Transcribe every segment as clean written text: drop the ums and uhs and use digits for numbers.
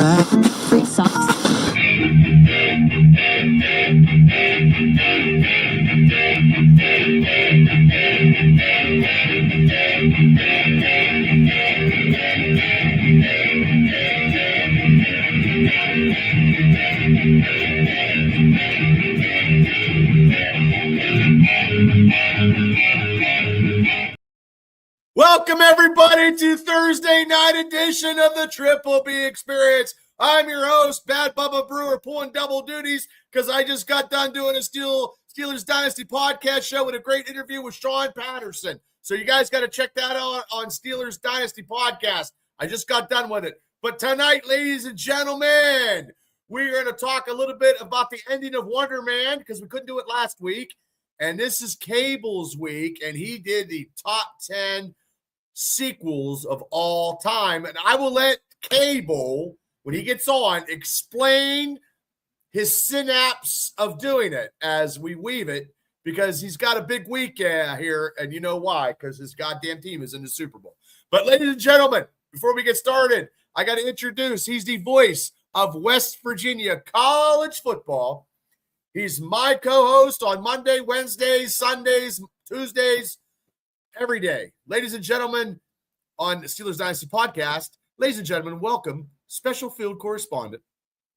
Free socks. Welcome, everybody, to Thursday night edition of the Triple B Experience. I'm your host, Bad Bubba Brewer, pulling double duties because I just got done doing a Steelers Dynasty podcast show with a great interview with Sean Patterson. So you guys got to check that out on Steelers Dynasty podcast. I just got done with it. But tonight, ladies and gentlemen, we're going to talk a little bit about the ending of WonderMan because we couldn't do it last week. And this is Cable's week, and he did the top 10 sequels of all time. And I will let Cable, when he gets on, explain his synapse of doing it as we weave it, because he's got a big week here, and you know why, because his goddamn team is in the Super Bowl. But ladies and gentlemen, before we get started, I got to introduce, he's the voice of West Virginia college football. He's my co-host on Monday, Wednesdays, Sundays, Tuesdays, every day. Ladies and gentlemen, on the Steelers Dynasty podcast, ladies and gentlemen, welcome special field correspondent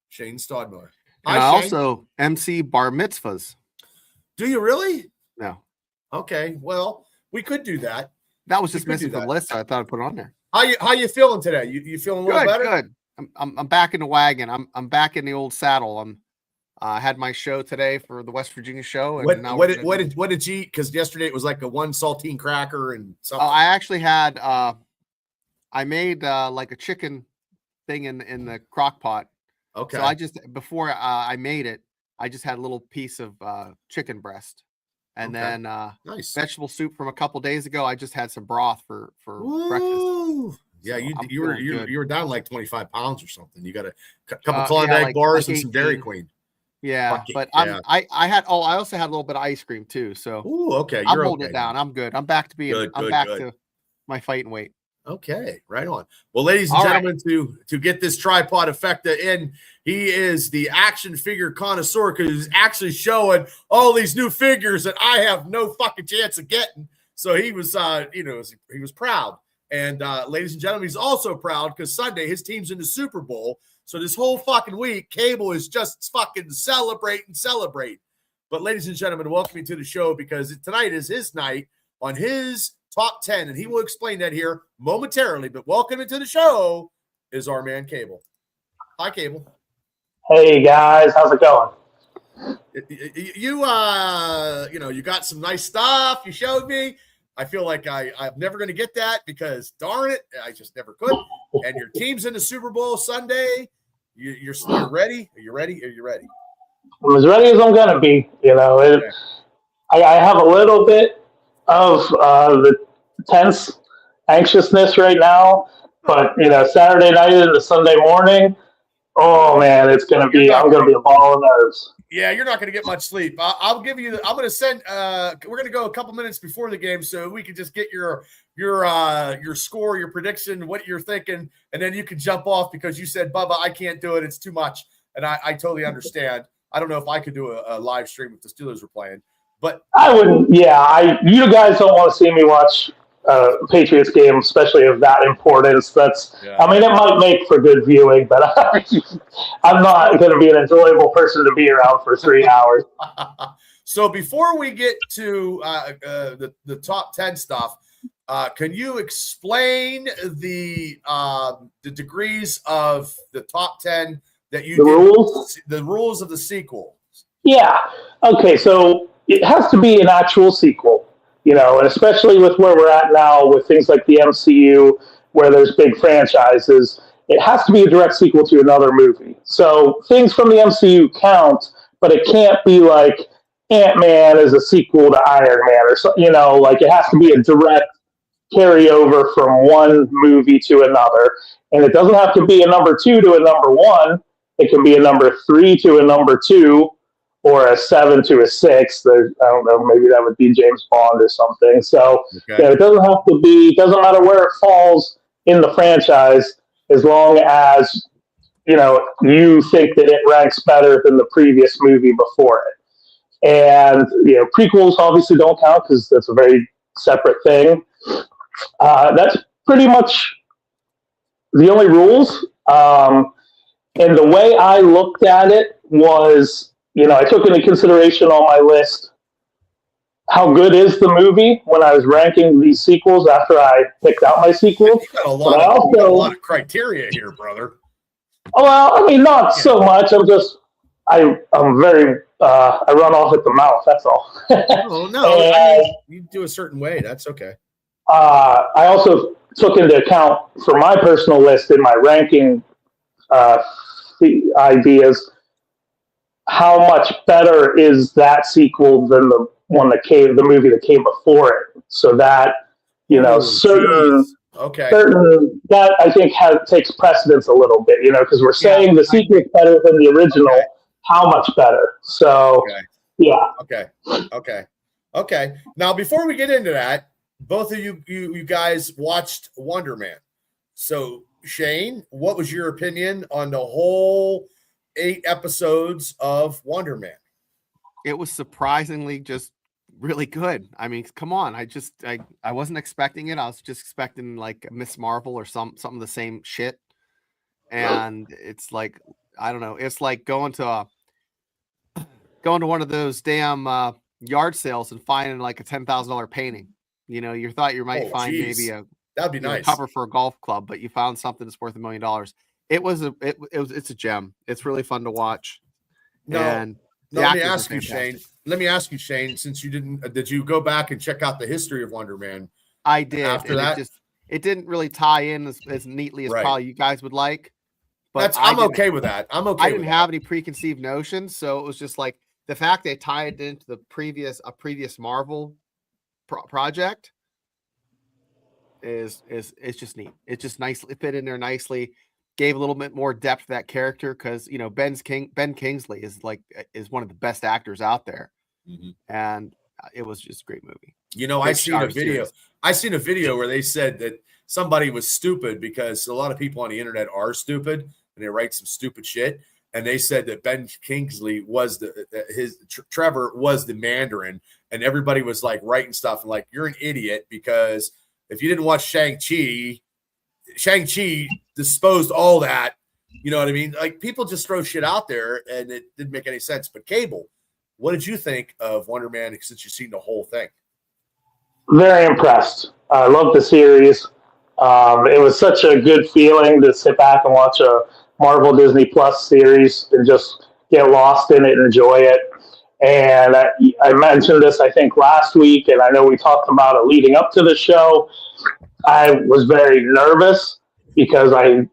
Shane Stodmiller. I also MC bar mitzvahs. Do you really? No. Okay, well, we could do that. That was just missing from the list. So I thought I'd put it on there. How you feeling today? You feeling a little better? Good. I'm back in the wagon. I'm back in the old saddle. I had my show today for the West Virginia show. And what did you eat? Because yesterday it was like a one saltine cracker and something. Oh, I actually had I made like a chicken thing in the crock pot. Okay. So I just before I made it, I just had a little piece of chicken breast, and then nice vegetable soup from a couple days ago. I just had some broth for Ooh. breakfast. Yeah, So you were down like 25 pounds or something. You got a couple Klondike bars and some Dairy Queen. Yeah, but I also had a little bit of ice cream too. So okay, I'm holding it down. I'm good. I'm back to being back to my fighting weight. Okay, right on. Well, ladies and gentlemen, to get this tripod effect in, he is the action figure connoisseur because he's actually showing all these new figures that I have no fucking chance of getting. So he was he was proud. And ladies and gentlemen, he's also proud because Sunday his team's in the Super Bowl. So this whole fucking week, Cable is just fucking celebrate. But ladies and gentlemen, welcome to the show because tonight is his night on his top 10, and he will explain that here momentarily. But welcome into the show is our man Cable. Hi, Cable. Hey guys, how's it going? You got some nice stuff you showed me. I feel like I'm never going to get that because darn it, I just never could. And your team's in the Super Bowl Sunday. You're ready? Are you ready? I'm as ready as I'm going to be. I have a little bit of the tense anxiousness right now, but Saturday night into Sunday morning, oh man, I'm going to be a ball of nerves. Yeah, you're not going to get much sleep. I'll give you. I'm going to send. We're going to go a couple minutes before the game, so we can just get your score, your prediction, what you're thinking, and then you can jump off because you said, Bubba, I can't do it. It's too much, and I totally understand. I don't know if I could do a live stream if the Steelers were playing, but I wouldn't. Yeah, you guys don't want to see me watch Patriots game, especially of that importance. I mean, it might make for good viewing, but I'm not going to be an enjoyable person to be around for 3 hours. So before we get to the top 10 stuff, can you explain the degrees of the top 10 that you the rules of the sequel? Yeah. Okay. So it has to be an actual sequel. And especially with where we're at now with things like the MCU, where there's big franchises, it has to be a direct sequel to another movie. So things from the MCU count, but it can't be like Ant-Man is a sequel to Iron Man or so. It has to be a direct carryover from one movie to another. And it doesn't have to be a number 2 to a number 1. It can be a number 3 to a number 2. Or a 7 to a 6. I don't know, maybe that would be James Bond or something. So it doesn't have to be, doesn't matter where it falls in the franchise, as long as you think that it ranks better than the previous movie before it. And, prequels obviously don't count because that's a very separate thing. That's pretty much the only rules. And the way I looked at it was, I took into consideration on my list how good is the movie when I was ranking these sequels after I picked out my sequels. You got a lot of criteria here, brother. Well, I mean, not so much. I'm very, I run off at the mouth. That's all. Oh, no, you do a certain way. That's okay. I also took into account for my personal list in my ranking the ideas, how much better is that sequel than the movie that came before it. So that, certain that I think takes precedence a little bit, because we're saying the sequel is better than the original. Okay. How much better? So, yeah. Okay. Now, before we get into that, both of you guys watched WonderMan. So, Shane, what was your opinion on the whole 8 episodes of WonderMan? It was surprisingly just really good. I mean, come on. I wasn't expecting it. I was just expecting like Miss Marvel or some of the same shit. And it's like, I don't know. It's like going to one of those damn yard sales and finding like a $10,000 painting. You thought you might find maybe that'd be nice cover for a golf club, but you found something that's worth $1 million. It's a gem. It's really fun to watch. Let me ask you, Shane, since you did you go back and check out the history of WonderMan? I did. After that, it didn't really tie in as neatly as probably you guys would like. But I'm okay with that. I didn't have any preconceived notions, so it was just like the fact they tied it into a previous Marvel project is just neat. It's just nicely fit in there nicely. Gave a little bit more depth to that character because Ben Kingsley is one of the best actors out there, and it was just a great movie. I seen a video where they said that somebody was stupid because a lot of people on the internet are stupid and they write some stupid shit. And they said that Ben Kingsley was Trevor was the Mandarin, and everybody was like writing stuff and like, you're an idiot because if you didn't watch Shang-Chi disposed all that. You know what I mean? Like people just throw shit out there and it didn't make any sense. But Cable, what did you think of WonderMan since you've seen the whole thing? Very impressed. I love the series. It was such a good feeling to sit back and watch a Marvel Disney Plus series and just get lost in it and enjoy it. And I mentioned this, I think, last week, and I know we talked about it leading up to the show. I was very nervous because I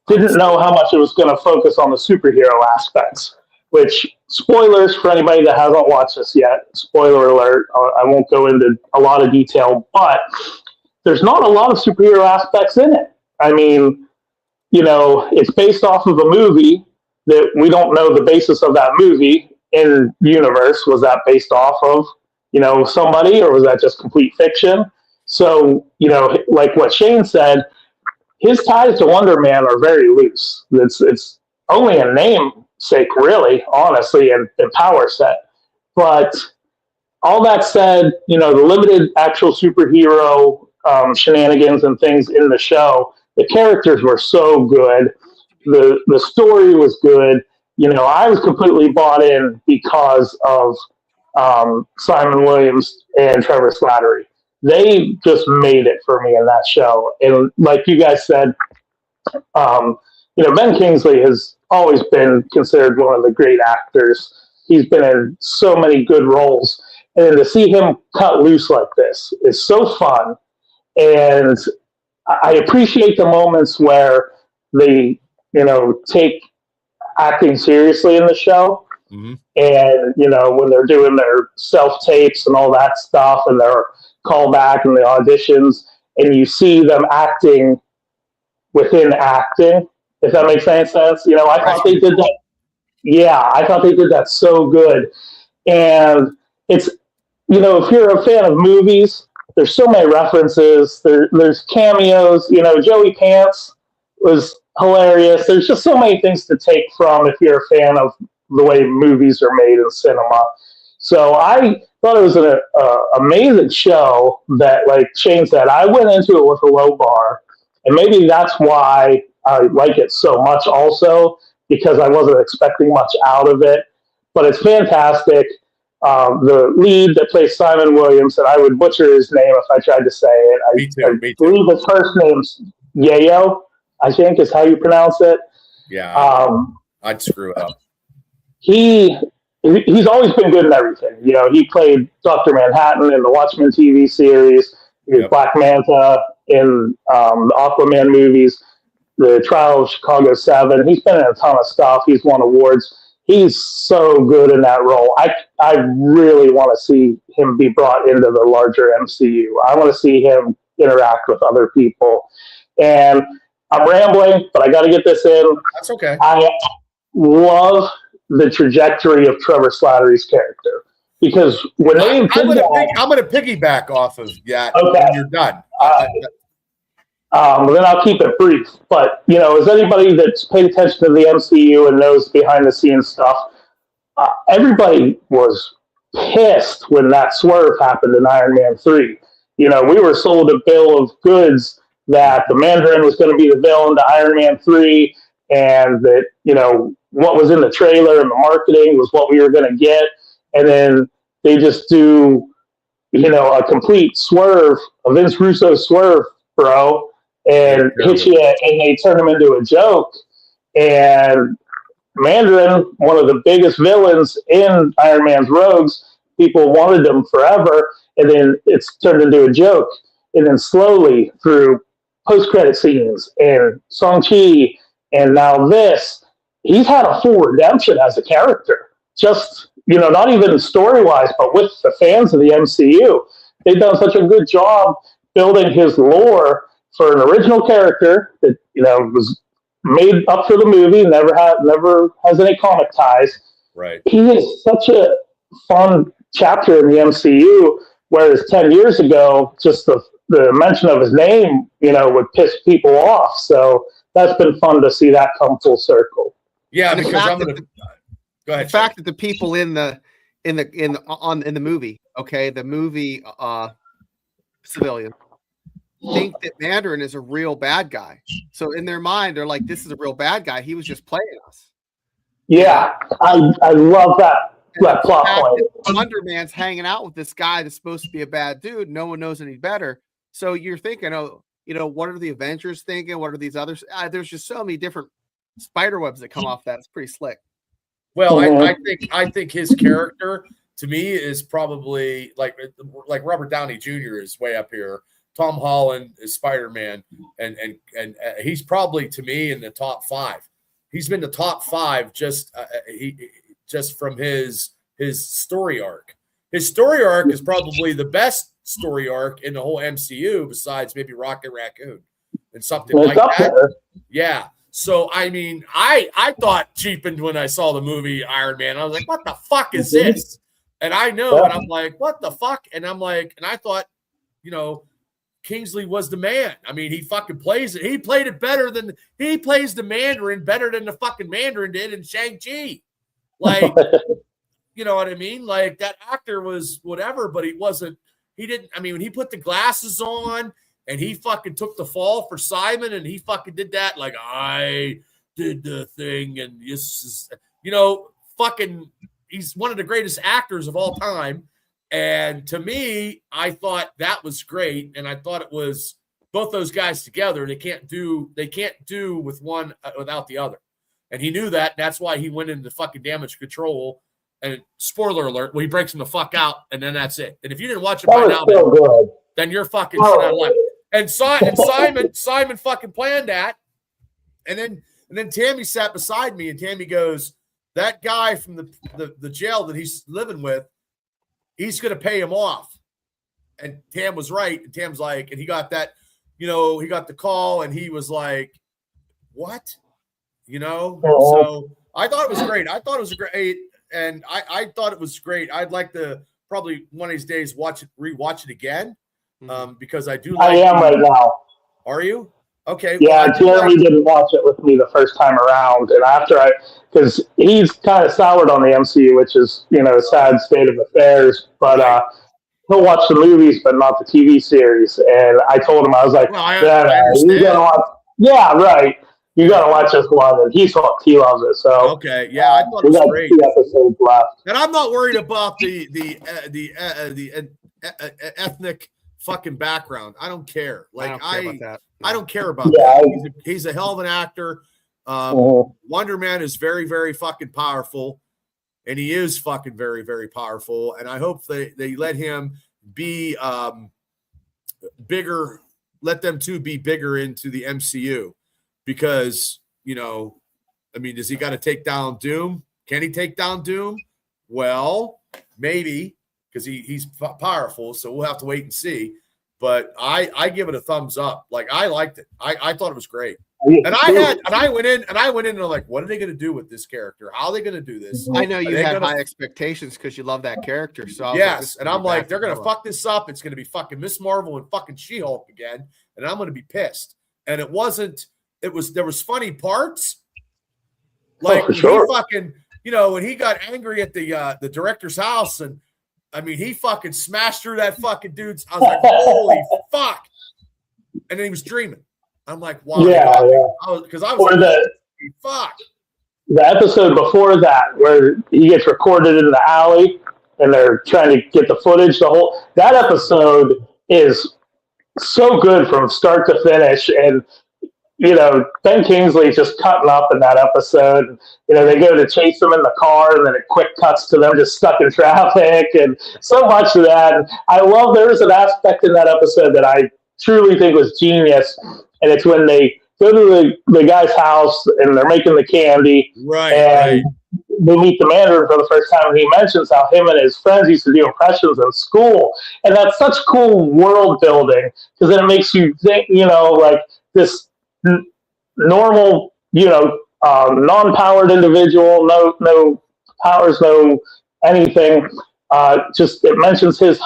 didn't know how much it was going to focus on the superhero aspects, which, spoilers for anybody that hasn't watched this yet, spoiler alert, I won't go into a lot of detail, but there's not a lot of superhero aspects in it. I mean, it's based off of a movie that we don't know the basis of that movie in the universe. Was that based off of, somebody, or was that just complete fiction? So, like what Shane said, his ties to WonderMan are very loose. It's only a namesake, really, honestly, and power set. But all that said, the limited actual superhero shenanigans and things in the show, the characters were so good. The story was good. I was completely bought in because of Simon Williams and Trevor Slattery. They just made it for me in that show. And like you guys said, Ben Kingsley has always been considered one of the great actors. He's been in so many good roles. And to see him cut loose like this is so fun. And I appreciate the moments where they, take acting seriously in the show. Mm-hmm. And, when they're doing their self-tapes and all that stuff and their callback and the auditions, and you see them acting within acting, if that makes any sense. I thought they did that. Yeah, I thought they did that so good. And it's, if you're a fan of movies, there's so many references. There's cameos. Joey Pants was hilarious. There's just so many things to take from if you're a fan of the way movies are made in cinema. So I thought it was an amazing show that, like Shane said, I went into it with a low bar, and maybe that's why I like it so much. Also, because I wasn't expecting much out of it, but it's fantastic. The lead that plays Simon Williams, and I would butcher his name if I tried to say it. I believe his first name's Yayo, I think is how you pronounce it. Yeah, I'd screw it up. He's always been good in everything. You know, he played Dr. Manhattan in the Watchmen TV series. He was Black Manta in the Aquaman movies, the Trial of Chicago 7. He's been in a ton of stuff. He's won awards. He's so good in that role. I really want to see him be brought into the larger MCU. I want to see him interact with other people. And I'm rambling, but I got to get this in. That's okay. I love the trajectory of Trevor Slattery's character, because when I'm going to piggyback off of that when you're done. Then I'll keep it brief. But, you know, as anybody that's paid attention to the MCU and knows behind the scenes stuff, everybody was pissed when that swerve happened in Iron Man 3. You know, we were sold a bill of goods that the Mandarin was going to be the villain to Iron Man 3, and that, you know, what was in the trailer and the marketing was what we were going to get. And then they just do, you know, a complete swerve, a Vince Russo swerve, bro, and hit you, and they turn him into a joke. And Mandarin, one of the biggest villains in Iron Man's Rogues, people wanted him forever, and then it's turned into a joke. And then slowly through post-credit scenes and Shang-Chi and now this, he's had a full redemption as a character. Just, you know, not even story-wise, but with the fans of the MCU. They've done such a good job building his lore for an original character that, you know, was made up for the movie, never has any comic ties. Right. He is such a fun chapter in the MCU, whereas 10 years ago, just the mention of his name, you know, would piss people off. So that's been fun to see that come full circle. Yeah, because I'm going to go ahead. The fact that the people in the movie, okay, the movie civilian, think that Mandarin is a real bad guy. So in their mind, they're like, "This is a real bad guy. He was just playing us." Yeah, I love that plot point. WonderMan's hanging out with this guy that's supposed to be a bad dude. No one knows any better. So you're thinking, oh, you know, what are the Avengers thinking? What are these others? There's just so many different spider webs that come off that. It's pretty slick. Well, I think his character to me is probably like Robert Downey Jr. is way up here. Tom Holland is Spider-Man, and he's probably to me in the top 5. He's been the top 5 just from his story arc. His story arc is probably the best story arc in the whole MCU, besides maybe Rocket Raccoon and something like that. Yeah. So I mean, I thought cheapened when I saw the movie Iron Man. I was like, what the fuck is this? And I know, and I'm like, what the fuck? And I'm like, and I thought, you know, Kingsley was the man. I mean, he fucking plays it. He played it better than he plays the Mandarin better than the fucking Mandarin did in Shang-Chi. Like, you know what I mean? Like that actor was whatever, but he didn't. I mean, when he put the glasses on and he fucking took the fall for Simon and he fucking did that, like I did the thing. And this is, you know, fucking, he's one of the greatest actors of all time. And to me, I thought that was great. And I thought it was both those guys together. They can't do with one without the other. And he knew that. And that's why he went into fucking damage control. And spoiler alert, well, he breaks him the fuck out. And then that's it. And if you didn't watch it by now, then you're fucking shit out of luck. And Simon fucking planned that. And then Tammy sat beside me and Tammy goes, that guy from the jail that he's living with, he's going to pay him off. And Tam was right. And Tam's like, and he got that, you know, he got the call and he was like, what? You know? So I thought it was great. I thought it was great. And I thought it was great. I'd like to probably one of these days rewatch it again. Because I do like I am right now. Are you? Okay. Yeah, Well, Jeremy didn't watch it with me the first time around, and because he's kind of soured on the MCU, which is a sad state of affairs. But right. he'll watch the movies, but not the TV series. And I told him, I was like, Well, I you gotta understand. watch. Yeah, right. You Yeah. gotta watch this one, and he's hooked. He loves it. So Okay. Yeah, I thought it we was got great. 2 episodes left. And I'm not worried about the ethnic fucking background. I don't care. Like I don't care about that. I don't care about Yeah, that. He's a hell of an actor. WonderMan is very, very fucking powerful, and he is fucking very, very powerful. And I hope they let him be bigger. Let them two be bigger into the MCU, because I mean, does he got to take down Doom? Can he take down Doom? Well, maybe, because he's powerful. So we'll have to wait and see. But I give it a thumbs up. Like, I liked it. I thought it was great. And I went in and I'm like, what are they going to do with this character? How are they going to do this? I know you had high expectations because you love that character. So yes, and I'm like, they're going to fuck this up. It's going to be fucking Miss Marvel and fucking She-Hulk again, and I'm going to be pissed. And it wasn't. There was funny parts, like for sure. he fucking, when he got angry at the director's house, and I mean, he fucking smashed through that fucking dude's. I was like, holy fuck! And then he was dreaming. I'm like, wow. Yeah. Because I was like, fuck. The episode before that, where he gets recorded in the alley, and they're trying to get the footage. That episode is so good from start to finish, and Ben Kingsley just cutting up in that episode. They go to chase him in the car, and then it quick cuts to them just stuck in traffic, and so much of that. And I love there's an aspect in that episode that I truly think was genius, and it's when they go to the guy's house and they're making the candy, right? They meet the Mandarin for the first time, and he mentions how him and his friends used to do impressions in school, and that's such cool world building, because then it makes you think, like this normal, non-powered individual, no powers, no anything. Just it mentions his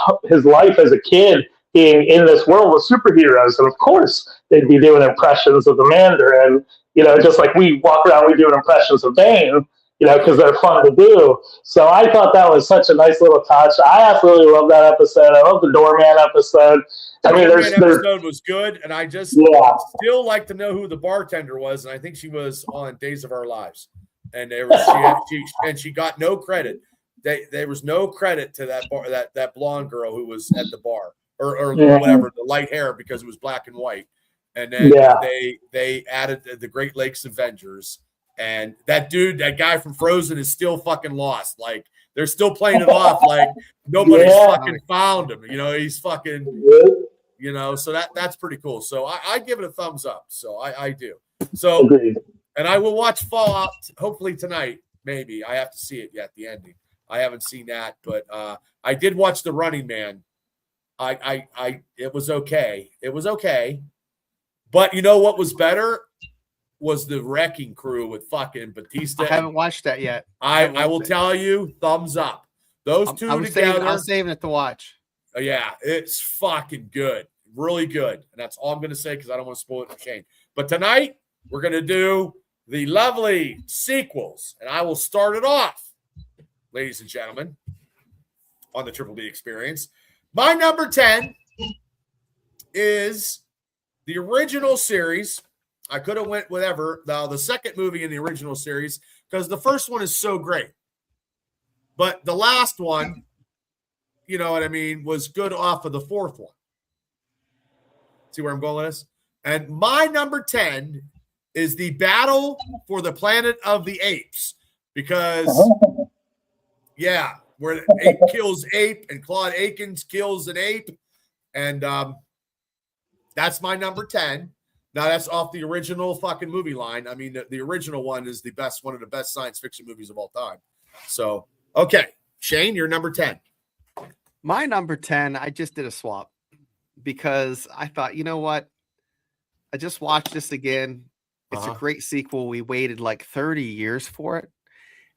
life as a kid being in this world with superheroes, and of course they'd be doing impressions of the Mandarin. Just like we walk around, we do impressions of Bane. Because they're fun to do. So I thought that was such a nice little touch. I absolutely love that episode. I love the Doorman episode. I mean, the episode was good, and I just still like to know who the bartender was, and I think she was on Days of Our Lives, and she got no credit. There was no credit to that blonde girl who was at the bar, or whatever, the light hair, because it was black and white, and then they added the Great Lakes Avengers. And that guy from Frozen is still fucking lost. Like, they're still playing it off like nobody's fucking found him. He's fucking, so that's pretty cool. So I give it a thumbs up. So I do. So, and I will watch Fallout hopefully tonight. Maybe I have to see it yet. The ending. I haven't seen that, but I did watch The Running Man. It was okay. It was okay. But you know what was better? Was the Wrecking Crew with fucking Batista. I haven't watched that yet. I will tell you, thumbs up. Those two together. I'm saving it to watch. Yeah, it's fucking good. Really good. And that's all I'm going to say, because I don't want to spoil it for Shane. But tonight, we're going to do the lovely sequels. And I will start it off, ladies and gentlemen, on the Triple B Experience. My number 10 is the original series. I could have went whatever. Now, the second movie in the original series, because the first one is so great. But the last one, you know what I mean, was good off of the fourth one. See where I'm going with this? And my number 10 is the Battle for the Planet of the Apes. Because, where ape kills ape and Claude Akins kills an ape. And that's my number 10. Now, that's off the original fucking movie line. I mean, the original one is one of the best science fiction movies of all time. So, okay. Shane, you're number 10. My number 10, I just did a swap because I thought, you know what? I just watched this again. It's a great sequel. We waited like 30 years for it.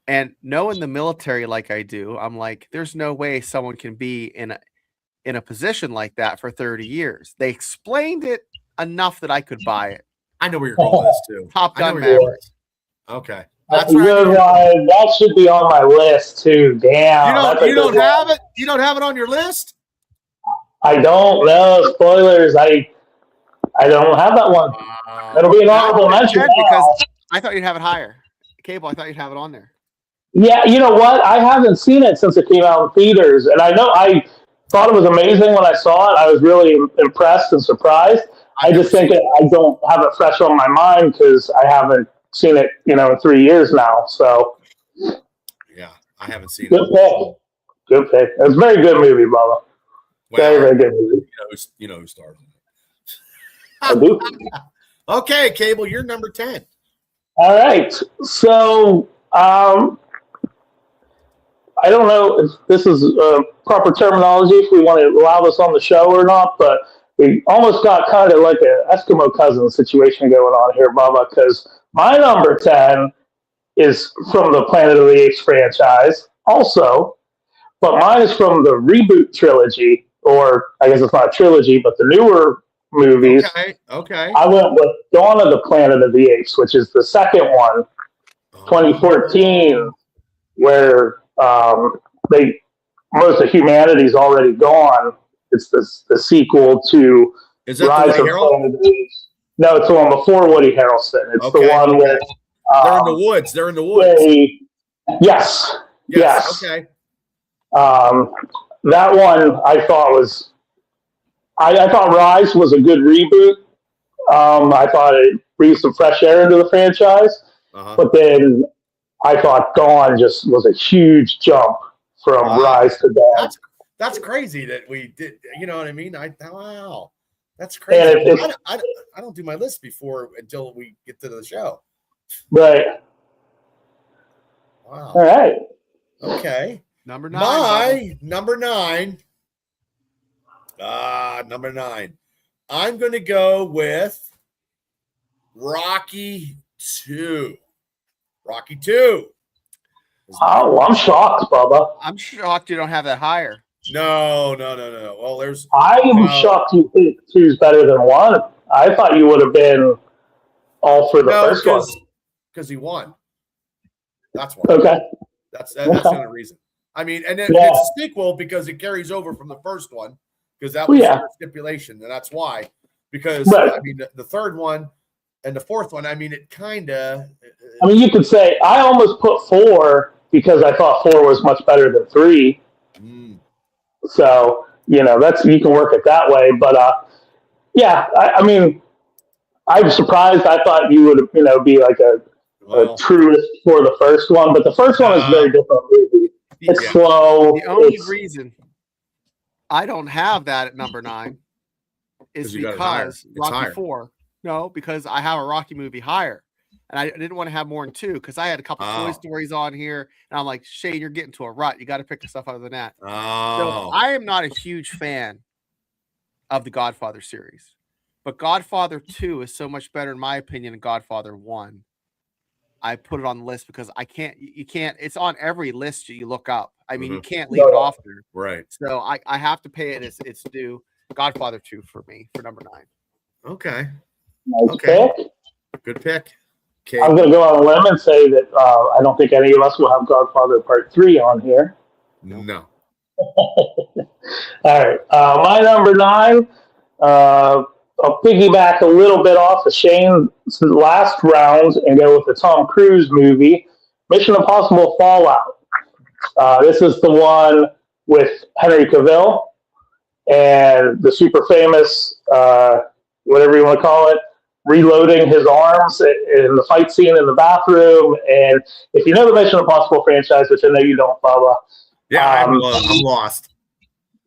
And knowing the military like I do, I'm like, there's no way someone can be in a position like that for 30 years. They explained it enough that I could buy it. I know where you're going with this too. Top I know Gun where you're going. Mavericks. Okay. That's a where I good knew you were going. one. That should be on my list too. Damn. that's a You good don't one. have it? You don't have it on your list? I don't know. Spoilers. I don't have that one. That'll be an honorable mention. Because I thought you'd have it higher. Cable, I thought you'd have it on there. Yeah, you know what? I haven't seen it since it came out in theaters, and I know I thought it was amazing when I saw it. I was really impressed and surprised. I just think I don't have it fresh on my mind because I haven't seen it, in 3 years now. So, yeah, I haven't seen good pick. Good pick. It's a very good movie, Bubba. Very, very good movie. You know who stars in it. I do. Okay, Cable, you're number 10. All right. So, I don't know if this is proper terminology, if we want to allow this on the show or not, but we almost got kind of like an Eskimo cousin situation going on here, Bubba, because my number 10 is from the Planet of the Apes franchise also, but mine is from the reboot trilogy, or I guess it's not a trilogy, but the newer movies. Okay. I went with Dawn of the Planet of the Apes, which is the second one, 2014, where most of humanity's already gone. It's the sequel to Is that Rise the of Woody Harrelson? Planet of the Apes. No, it's the one before Woody Harrelson. It's the one where they're in the woods. They're in the woods. Yes. Okay. That one I thought was. I thought Rise was a good reboot. I thought it breathed some fresh air into the franchise, but then I thought Dawn just was a huge jump from Rise to Dawn. That's crazy that we did. You know what I mean? Wow, that's crazy. I don't do my list until we get to the show. Right. Wow. All right. Okay. Number 9. My number 9. Number 9. I'm going to go with Rocky 2. Rocky 2. Oh, I'm shocked, Bubba. I'm shocked you don't have that higher. No. Well, I'm shocked you think 2's better than 1. I thought you would have been all for the first one. Because he won. That's why. Okay. That's the only reason. I mean, and then it's a sequel because it carries over from the first one because that was their stipulation, and that's why. Because I mean, the third one and the fourth one, I mean, it kind of. I mean, you could say I almost put 4 because I thought 4 was much better than 3. So that's you can work it that way, but I mean, I'm surprised. I thought you would be like a truest for the first one, but the first one is a very different movie. It's slow. The only reason I don't have that at number 9 is because Rocky 4. No, because I have a Rocky movie higher. And I didn't want to have more than 2 because I had a couple Toy Stories on here. And I'm like, Shane, you're getting to a rut. You got to pick the stuff other than that. So I am not a huge fan of the Godfather series. But Godfather 2 is so much better, in my opinion, than Godfather 1. I put it on the list because you can't, it's on every list you look up. I mean, you can't leave it off there. Right. So I have to pay it its due. Godfather 2 for me, for number 9. Okay. Nice pick. Good pick. Okay. I'm going to go on a limb and say that I don't think any of us will have Godfather Part 3 on here. No. All right. My number 9, I'll piggyback a little bit off of Shane's last round and go with the Tom Cruise movie, Mission Impossible Fallout. This is the one with Henry Cavill and the super famous, whatever you want to call it, reloading his arms in the fight scene in the bathroom. And if you know the Mission Impossible franchise, which I know you don't, Bubba. Yeah, I'm lost.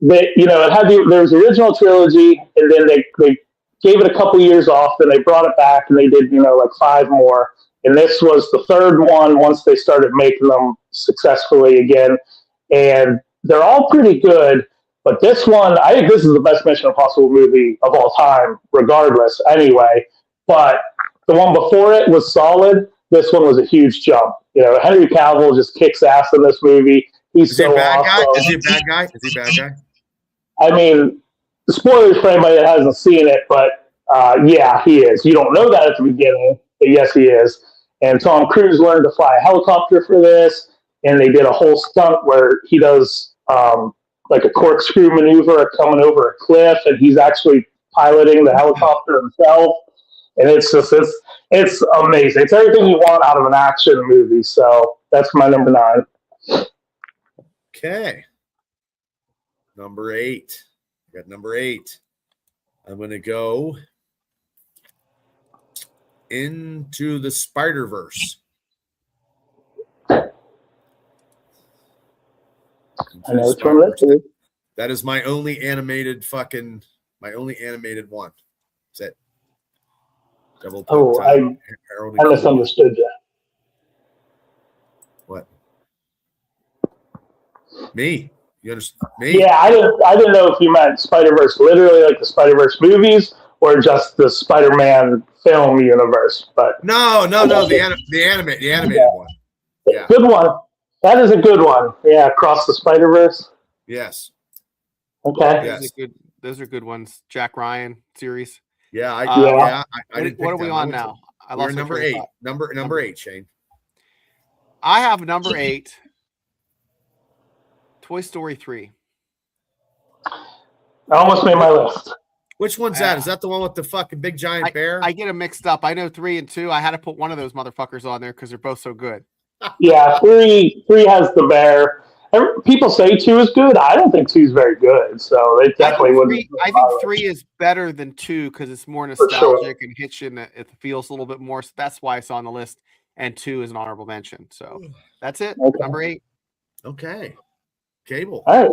It had there was the original trilogy, and then they gave it a couple years off, then they brought it back, and they did, like 5 more. And this was the third one once they started making them successfully again. And they're all pretty good, but this one, I think this is the best Mission Impossible movie of all time, regardless, anyway. But the one before it was solid. This one was a huge jump. Henry Cavill just kicks ass in this movie. He's so awesome. Is he a bad guy? I mean, spoilers for anybody that hasn't seen it, but Yeah, he is. You don't know that at the beginning, but yes, he is. And Tom Cruise learned to fly a helicopter for this, and they did a whole stunt where he does like a corkscrew maneuver coming over a cliff, and he's actually piloting the helicopter himself. And it's amazing. It's everything you want out of an action movie. So that's my number 9. Okay. Number 8. I got number 8. I'm going to go Into the Spider-Verse. I know which one that is. That is my only animated one. That's it. I misunderstood you. What? Me? You understand? Me? Yeah, I didn't know if you meant Spider-Verse literally like the Spider-Verse movies or just the Spider-Man film universe. But no, the animated one. Yeah. Good one. That is a good one. Yeah, Across the Spider-Verse. Yes. Okay. Yes. Those are good ones. Jack Ryan series. Yeah, I didn't what are we on now? We're number 8. Number 8, Shane. I have number 8. Toy Story 3. I almost made my list. Which one's that? Is that the one with the fucking big giant bear? I get them mixed up. I know 3 and 2. I had to put one of those motherfuckers on there because they're both so good. Yeah, 3 has the bear. People say 2 is good. I don't think 2 is very good. So they definitely wouldn't. I think 3 is better than 2 because it's more nostalgic and hits you it feels a little bit more. So that's why it's on the list. And 2 is an honorable mention. So that's it. Okay. Number 8. Okay. Cable. All right.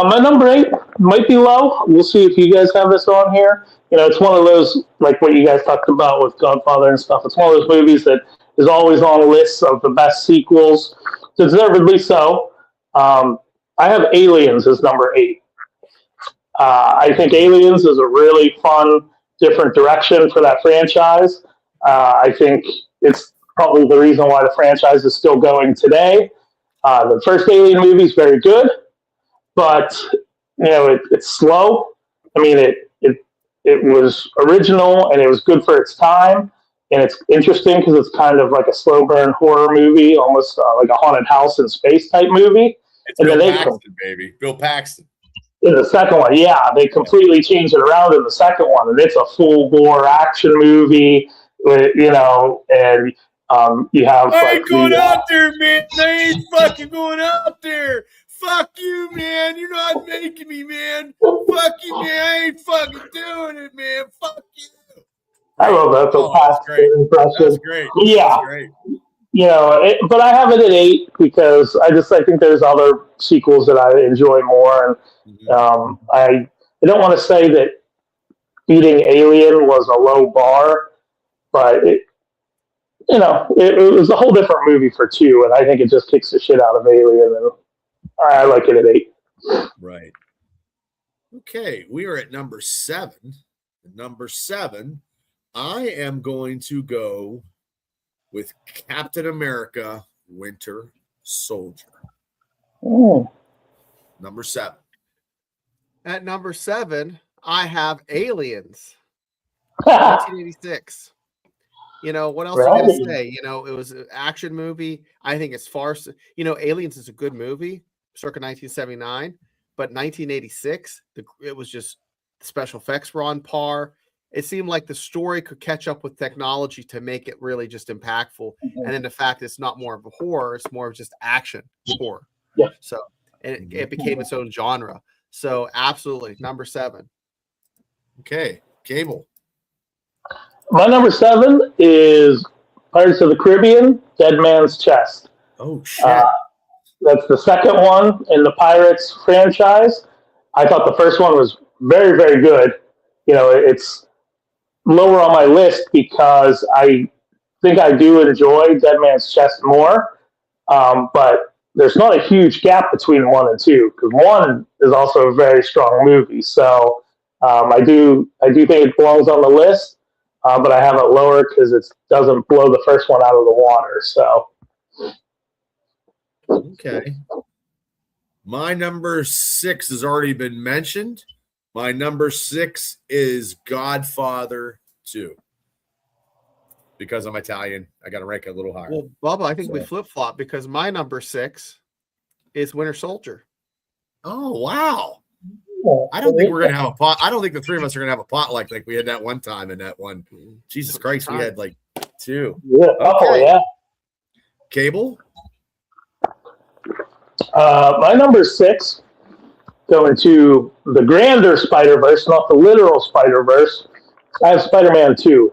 My number 8 might be low. We'll see if you guys have this on here. It's one of those, like what you guys talked about with Godfather and stuff. It's one of those movies that is always on lists of the best sequels, deservedly so. I have Aliens as number 8. I think Aliens is a really fun, different direction for that franchise. I think it's probably the reason why the franchise is still going today. The first Alien movie is very good, but it's slow. I mean, it was original and it was good for its time, and it's interesting because it's kind of like a slow burn horror movie, almost like a haunted house in space type movie. It's Bill Paxton, baby. Bill Paxton. In the second one, yeah, they completely changed it around in the second one, and it's a full bore action movie. And you have. I ain't going out there, man. I ain't fucking going out there. Fuck you, man. You're not making me, man. Fuck you, man. I ain't fucking doing it, man. Fuck you. I love that. That's great. That's great. Yeah. That's great. But I have it at 8 because I think there's other sequels that I enjoy more, and I don't want to say that beating Alien was a low bar, but it was a whole different movie for 2, and I think it just kicks the shit out of Alien, and I like it at 8. Right. Okay, we are at number 7. Number 7, I am going to go with Captain America: Winter Soldier. Number 7. At number 7, I have Aliens. 1986. What else are you going to say? It was an action movie. I think it's far. Aliens is a good movie, circa 1979, but 1986, it was just special effects were on par. It seemed like the story could catch up with technology to make it really just impactful. And then the fact it's not more of a horror, it's more of just action horror. Yeah. So it became its own genre. So absolutely, number 7. Okay, Cable. My number 7 is Pirates of the Caribbean: Dead Man's Chest. Oh shit! That's the second one in the Pirates franchise. I thought the first one was very, very good. It's lower on my list because I think I do enjoy Dead Man's Chest more, but there's not a huge gap between 1 and 2 because 1 is also a very strong movie. So I do think it belongs on the list, but I have it lower because it doesn't blow the first one out of the water. So okay, my number 6 has already been mentioned. My number 6 is Godfather 2. Because I'm Italian, I got to rank it a little higher. Well, Bubba, I think we flip-flop because my number 6 is Winter Soldier. Oh, wow. I don't think we're going to have a pot. I don't think the three of us are going to have a pot like we had that one time in that one. Jesus Christ, we had like 2. Yeah. Okay. Oh, yeah. Cable? My number 6, going to the grander Spider-Verse, not the literal Spider-Verse. I have Spider-Man 2.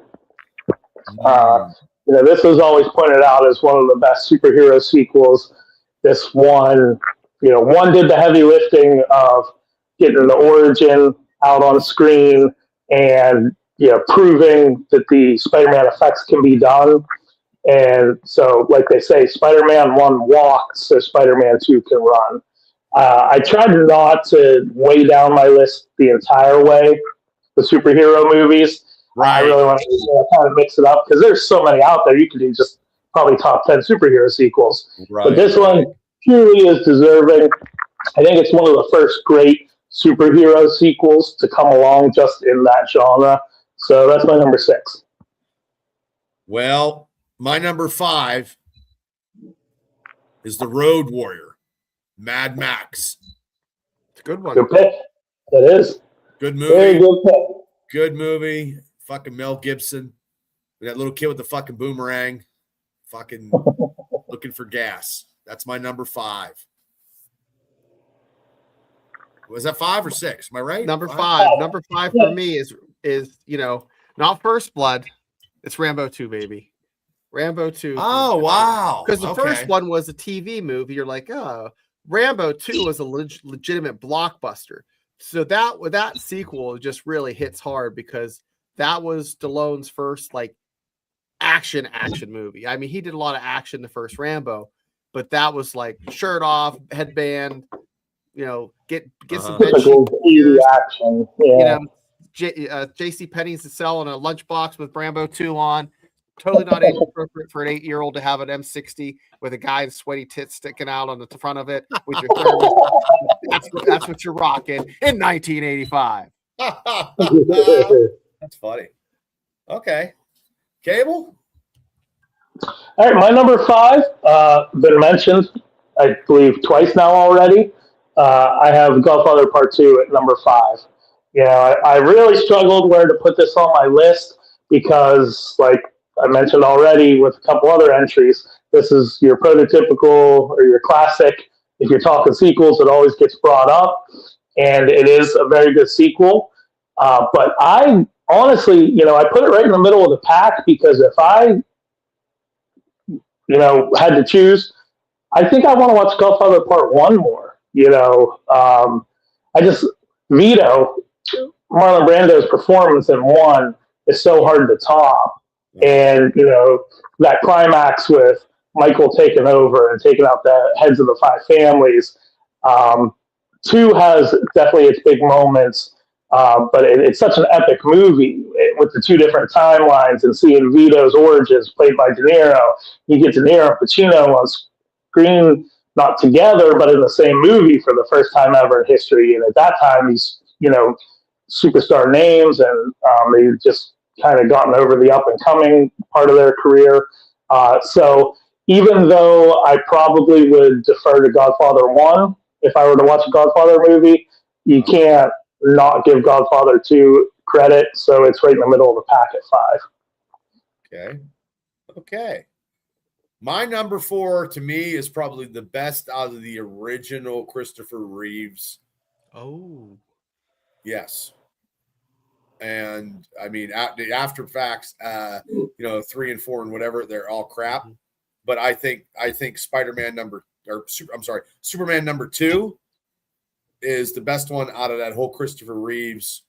This was always pointed out as one of the best superhero sequels. This one, one did the heavy lifting of getting the origin out on screen and proving that the Spider-Man effects can be done. And so, like they say, Spider-Man 1 walks, so Spider-Man 2 can run. I tried not to weigh down my list the entire way, the superhero movies. Right. I really want to kind of mix it up because there's so many out there. You could do just probably top 10 superhero sequels. Right. But this one purely is deserving. I think it's one of the first great superhero sequels to come along just in that genre. So that's my number 6. Well, my number 5 is The Road Warrior, Mad Max. It's a good one. Good pick. It is. Good movie. Very good pick. Good movie. Fucking Mel Gibson. That little kid with the fucking boomerang. Fucking looking for gas. That's my number 5. Was that 5 or 6? Am I right? Number 5. Number 5 for me is not First Blood. It's Rambo 2, baby. Rambo 2. Oh, wow. Because the first one was a TV movie. You're like, oh, Rambo 2 was a legitimate blockbuster. So that sequel just really hits hard because that was Stallone's first like action movie. I mean, he did a lot of action the first Rambo, but that was like shirt off, headband, get some action. Yeah. J.C. Penney's selling a lunchbox with Rambo 2 on. Totally not age appropriate for an 8-year-old to have an M60 with a guy's sweaty tits sticking out on the front of it with your thermos. That's what you're rocking in 1985. That's funny. Okay. Cable? All right, my number 5, been mentioned, I believe, twice now already. I have Godfather Part 2 at number 5. I really struggled where to put this on my list because, like I mentioned already with a couple other entries, this is your prototypical or your classic. If you're talking sequels, it always gets brought up, and it is a very good sequel. But I honestly, I put it right in the middle of the pack because if I, had to choose, I think I want to watch Godfather Part 1 more. I just, Marlon Brando's performance in 1 is so hard to top. And, that climax with Michael taking over and taking out the heads of the 5 families. 2 has definitely its big moments, but it's such an epic movie with the 2 different timelines and seeing Vito's origins played by De Niro. You get De Niro and Pacino on screen, not together, but in the same movie for the first time ever in history. And at that time, these, superstar names, and they just kind of gotten over the up and coming part of their career. So even though I probably would defer to Godfather 1 if I were to watch a Godfather movie, you can't not give Godfather 2 credit. So it's right in the middle of the pack at 5. Okay. My number 4 to me is probably the best out of the original Christopher Reeves. Oh, yes. And I mean, the after facts, 3 and 4 and whatever, they're all crap. But I think Superman number 2 is the best one out of that whole Christopher Reeves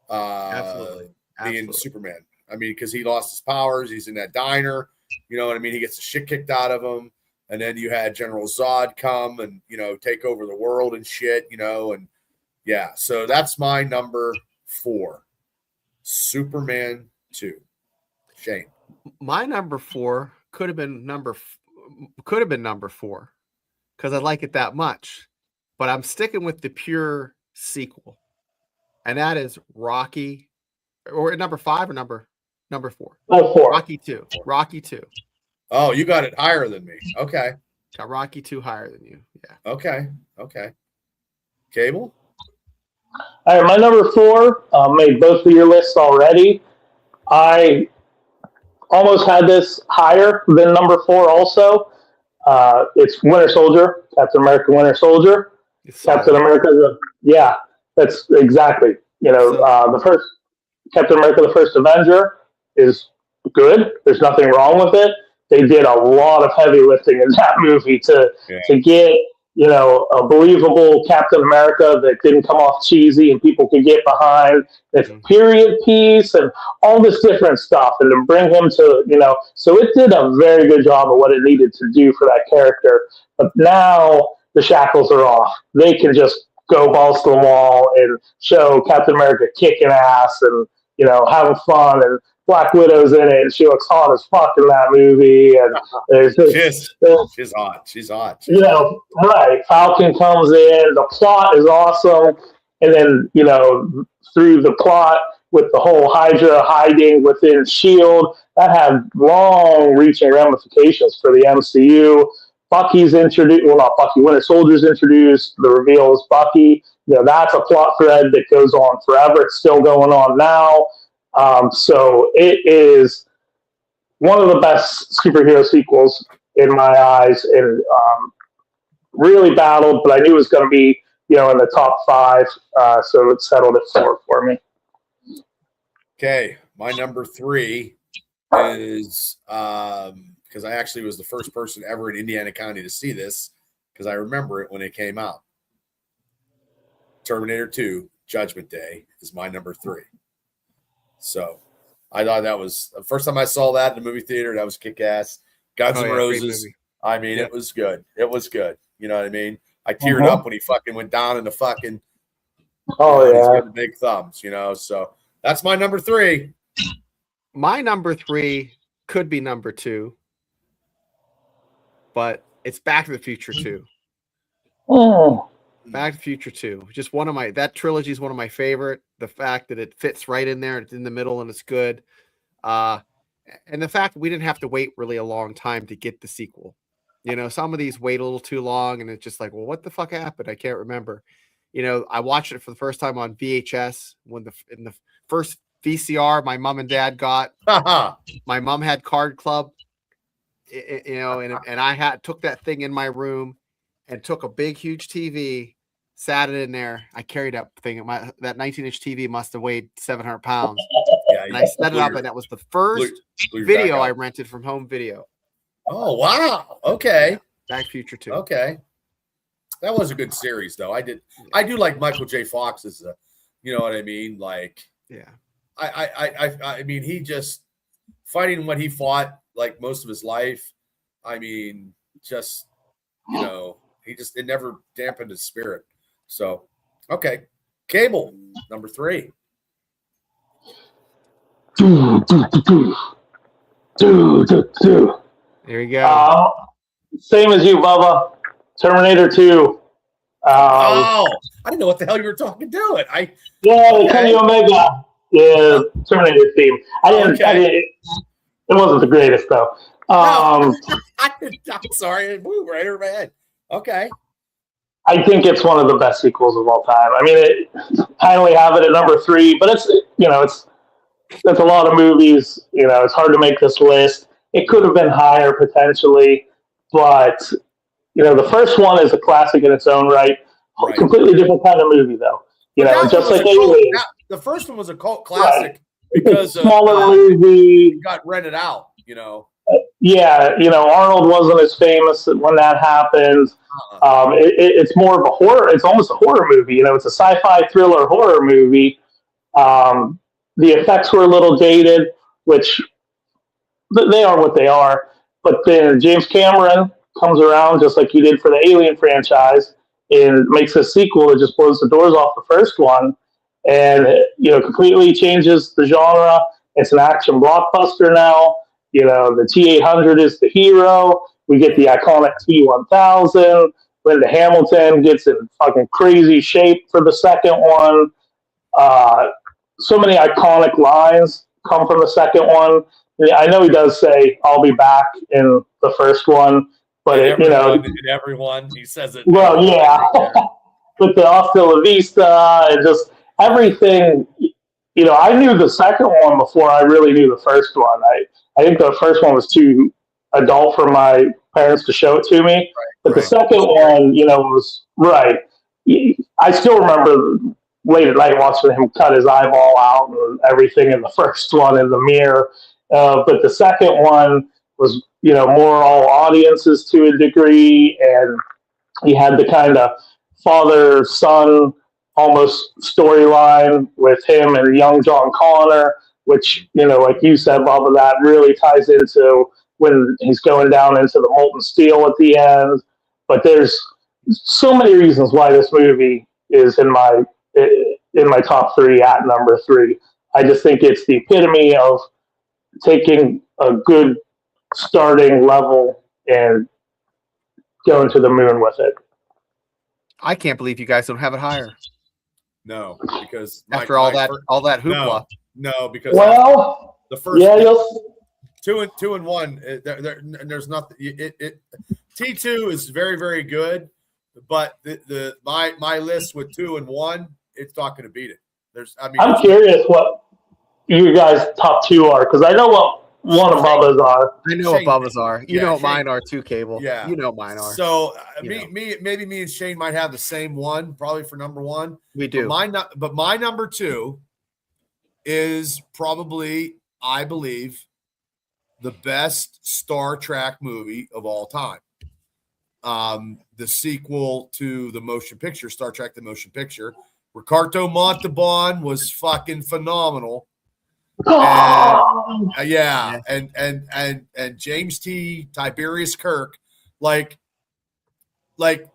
absolutely. being Superman. I mean, because he lost his powers, he's in that diner, you know what I mean? He gets the shit kicked out of him. And then you had General Zod come and, take over the world and shit, and yeah. So that's my number 4. Superman 2. Shane. My number 4 could have been number 4 because I like it that much, but I'm sticking with the pure sequel. and that is Rocky, or number 5 or number 4? Oh, 4. Rocky 2. Rocky 2. Oh, you got it higher than me. Okay. Got Rocky 2 higher than you. Yeah. Okay. Cable? All right, my number 4 made both of your lists already. I almost had this higher than number 4 also. It's Winter Soldier, Captain America Winter Soldier. Captain America, yeah, that's exactly. The first Captain America, the First Avenger is good. There's nothing wrong with it. They did a lot of heavy lifting in that movie to get a believable Captain America that didn't come off cheesy and people could get behind. This period piece and all this different stuff, and to bring him to so it did a very good job of what it needed to do for that character. But now the shackles are off. They can just go balls to the wall and show Captain America kicking ass and having fun, and Black Widow's in it, and she looks hot as fuck in that movie. And she's hot. She's hot. Right. Falcon comes in. The plot is awesome, and then through the plot with the whole Hydra hiding within Shield, that had long-reaching ramifications for the MCU. Bucky's introduced. Well, not Bucky. Winter Soldier's introduced. The reveal is Bucky. That's a plot thread that goes on forever. It's still going on now. So it is one of the best superhero sequels in my eyes, and really battled, but I knew it was going to be, in the top 5. So it settled at 4 for me. Okay. My number 3 is, because I actually was the first person ever in Indiana County to see this, because I remember it when it came out. Terminator 2, Judgment Day is my number 3. So I thought that was the first time I saw that in the movie theater. That was kick-ass. Guns N' Roses. I mean, It was good. It was good. You know what I mean? I teared up when he fucking went down in the fucking he's got the big thumbs, So that's my number 3. My number 3 could be number 2, but it's Back to the Future 2. Oh. Back to the Future 2. Just that trilogy is one of my favorite. The fact that it fits right in there, it's in the middle and it's good. And the fact that we didn't have to wait really a long time to get the sequel. Some of these wait a little too long and it's just like, well, what the fuck happened? I can't remember. I watched it for the first time on VHS in the first VCR my mom and dad got. My mom had Card Club, and I took that thing in my room and took a big, huge TV, sat it in there. I carried that thing. That 19-inch TV must have weighed 700 pounds. Yeah, and I set it up, and that was the first video I rented from Home Video. Oh, wow. Okay. Yeah, Back to Future 2. Okay. That was a good series, though. I do like Michael J. Fox as you know what I mean? Like, yeah. I mean, he just fighting what he fought like most of his life. I mean, just, it never dampened his spirit. So, okay. Cable, number 3. There you go. Same as you, Bubba. Terminator 2. I didn't know what the hell you were talking to. The Kenny Omega. Yeah, Terminator theme. I didn't. It wasn't the greatest though. I'm sorry, it moved right over my head. Okay. I think it's one of the best sequels of all time. I mean, I only have it at number 3, but it's that's a lot of movies. It's hard to make this list. It could have been higher potentially, but the first one is a classic in its own right. Completely different kind of movie though. Just like Alien. The first one was a cult classic because smaller movie. It got rented out. Yeah, Arnold wasn't as famous when that happened. It's more of a horror. It's almost a horror movie. It's a sci-fi thriller horror movie. The effects were a little dated, which they are what they are. But then James Cameron comes around, just like he did for the Alien franchise, and makes a sequel that just blows the doors off the first one, and completely changes the genre. It's an action blockbuster now. The T-800 is the hero. We get the iconic T-1000. Linda Hamilton gets in fucking crazy shape for the second one. So many iconic lines come from the second one. I know he does say, "I'll be back" in the first one, but in everyone, he says it. Well, yeah, with the hasta la vista and just everything. I knew the second one before I really knew the first one. I think the first one was too adult for my parents to show it to me, but the second one, was right. I still remember late at night watching him cut his eyeball out and everything in the first one in the mirror. But the second one was, more all audiences to a degree, and he had the kind of father son almost storyline with him and young John Connor, which, like you said, Bob, that really ties into when he's going down into the molten steel at the end. But there's so many reasons why this movie is in my top three at number three. I just think it's the epitome of taking a good starting level and going to the moon with it. I can't believe you guys don't have it higher. No, because after all that hoopla. No, because the first two and one, there's nothing. T2 is very, very good, but my list with 2 and 1, it's not going to beat it. I'm curious what you guys' top two are, because I know what one of Bubba's are. I know what Bubba's are. You know what mine are too, Cable. Yeah, you know mine are. So maybe me and Shane might have the same one, probably for number one. We do. But my number two is probably, I believe, the best Star Trek movie of all time. The sequel to the motion picture, Star Trek: The Motion Picture. Ricardo Montalban was fucking phenomenal. And, and James T. Tiberius Kirk, like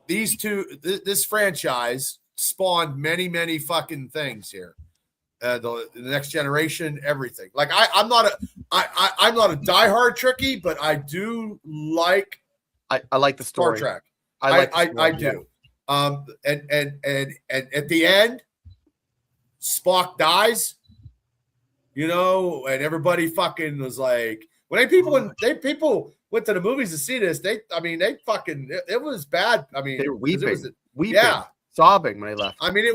these two, this franchise spawned many, many fucking things here. The Next Generation, everything. Like I'm not a diehard Trekkie, but I do like. I like the story. Star Trek. I do. And at the end, Spock dies. And everybody fucking was like, people went to the movies to see this, it was bad. They were weeping, sobbing when they left. It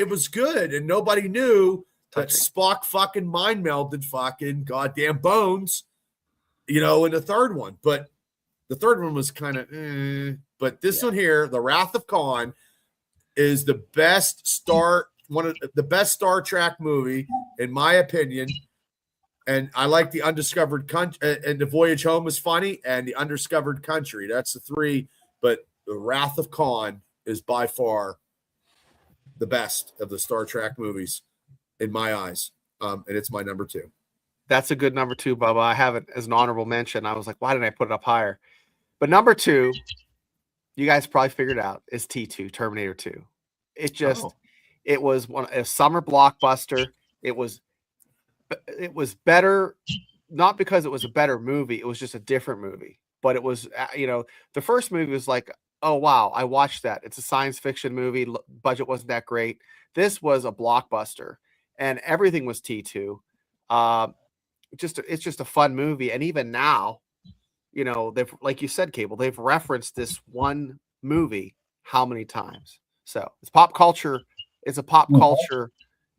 was good, and nobody knew that Spock fucking mind melded fucking goddamn bones, in the third one. But the third one was kind of, but this one here, The Wrath of Khan, is the best one of the best Star Trek movie, in my opinion. And I like The Undiscovered Country, and The Voyage Home was funny, and The Undiscovered Country. That's the three, but The Wrath of Khan is by far the best of the Star Trek movies in my eyes. And it's my number two. That's a good number two, Bubba. I have it as an honorable mention. I was like, why didn't I put it up higher? But number two, you guys probably figured out, is T2, Terminator 2. It was a summer blockbuster. It was better, not because it was a better movie. It was just a different movie. But it was, the first movie was like, oh, wow, I watched that. It's a science fiction movie. Budget wasn't that great. This was a blockbuster, and everything was T2. It's just a fun movie. And even now, they've, like you said, Cable, they've referenced this one movie how many times? So it's pop culture. It's a pop culture,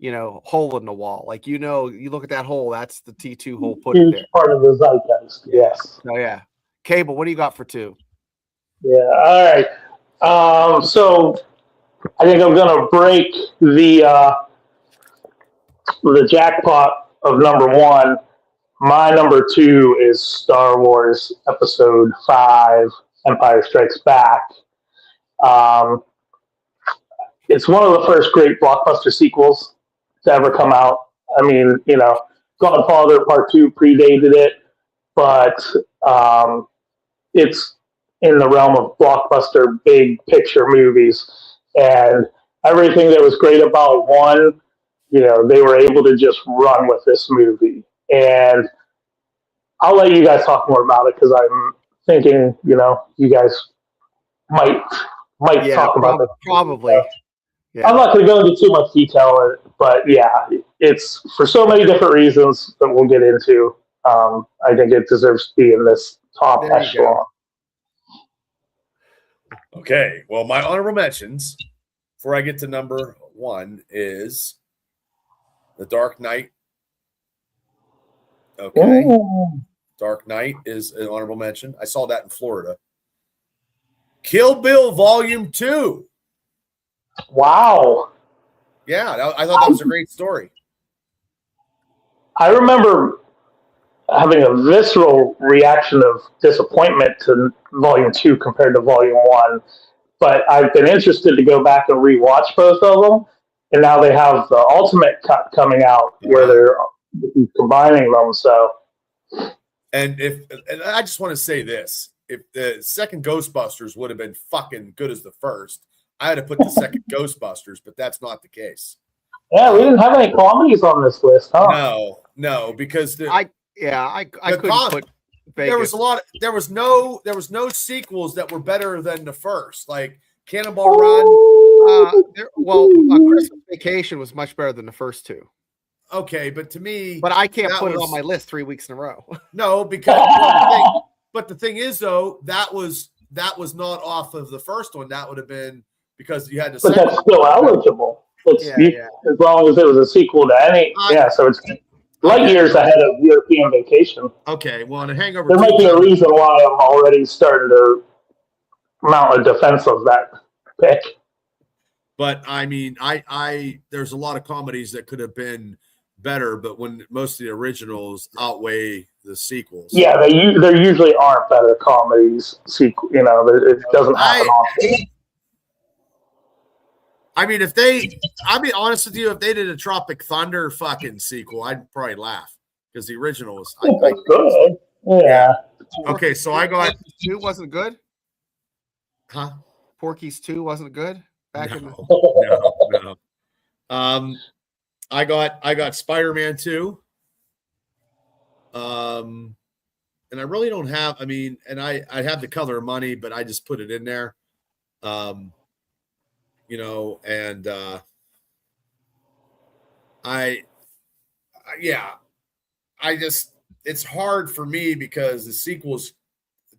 hole in the wall. Like, you look at that hole, that's the T2 hole put it there. Part of the zeitgeist, yes. Oh, yeah. Cable, what do you got for two? Yeah, all right. So I think I'm going to break the jackpot of number one. My number two is Star Wars Episode 5, Empire Strikes Back. It's one of the first great blockbuster sequels to ever come out. Godfather Part 2 predated it, but it's in the realm of blockbuster, big picture movies. And everything that was great about one, they were able to just run with this movie. And I'll let you guys talk more about it, because I'm thinking, you guys might talk about it. Probably. Yeah. I'm not going to go into too much detail But yeah, it's for so many different reasons that we'll get into. I think it deserves to be in this top There you echelon. Okay. Well, my honorable mentions before I get to number one is The Dark Knight. Okay. Ooh. Dark Knight is an honorable mention. I saw that in Florida. Kill Bill Volume 2. Wow. Yeah, I thought that was a great story. I remember having a visceral reaction of disappointment to Volume 2 compared to Volume 1. But I've been interested to go back and rewatch both of them. And now they have the ultimate cut coming out where they're combining them. So, and I just want to say this: if the second Ghostbusters would have been fucking good as the first, I had to put the second Ghostbusters, but that's not the case. yeah, we didn't have any comedies on this list, huh? No, because I couldn't put Vegas. there was no sequels that were better than the first, like Cannonball Run. Christmas Vacation was much better than the first two. Okay, but to me, but I can't put it on my list 3 weeks in a row. No, because the thing is though, that was not off of the first one. That would have been because you had to. But that's still eligible. As long as it was a sequel to any. So it's light years ahead of European Vacation. Okay, well, in a Hangover, there might be a reason why I'm already starting to mount a defense of that pick. But I mean, I there's a lot of comedies that could have been better, but when most of the originals outweigh the sequels. Yeah, there usually aren't better comedies. It doesn't happen often. I mean, I'll be honest with you, if they did a Tropic Thunder fucking sequel, I'd probably laugh because the original was. Good. Yeah. Okay, so I got Porky's 2 wasn't good. Huh? Porky's 2 wasn't good. No. I got Spider-Man 2. And I really don't have. I mean, and I have The Color of Money, but I just put it in there. And it's hard for me because the sequels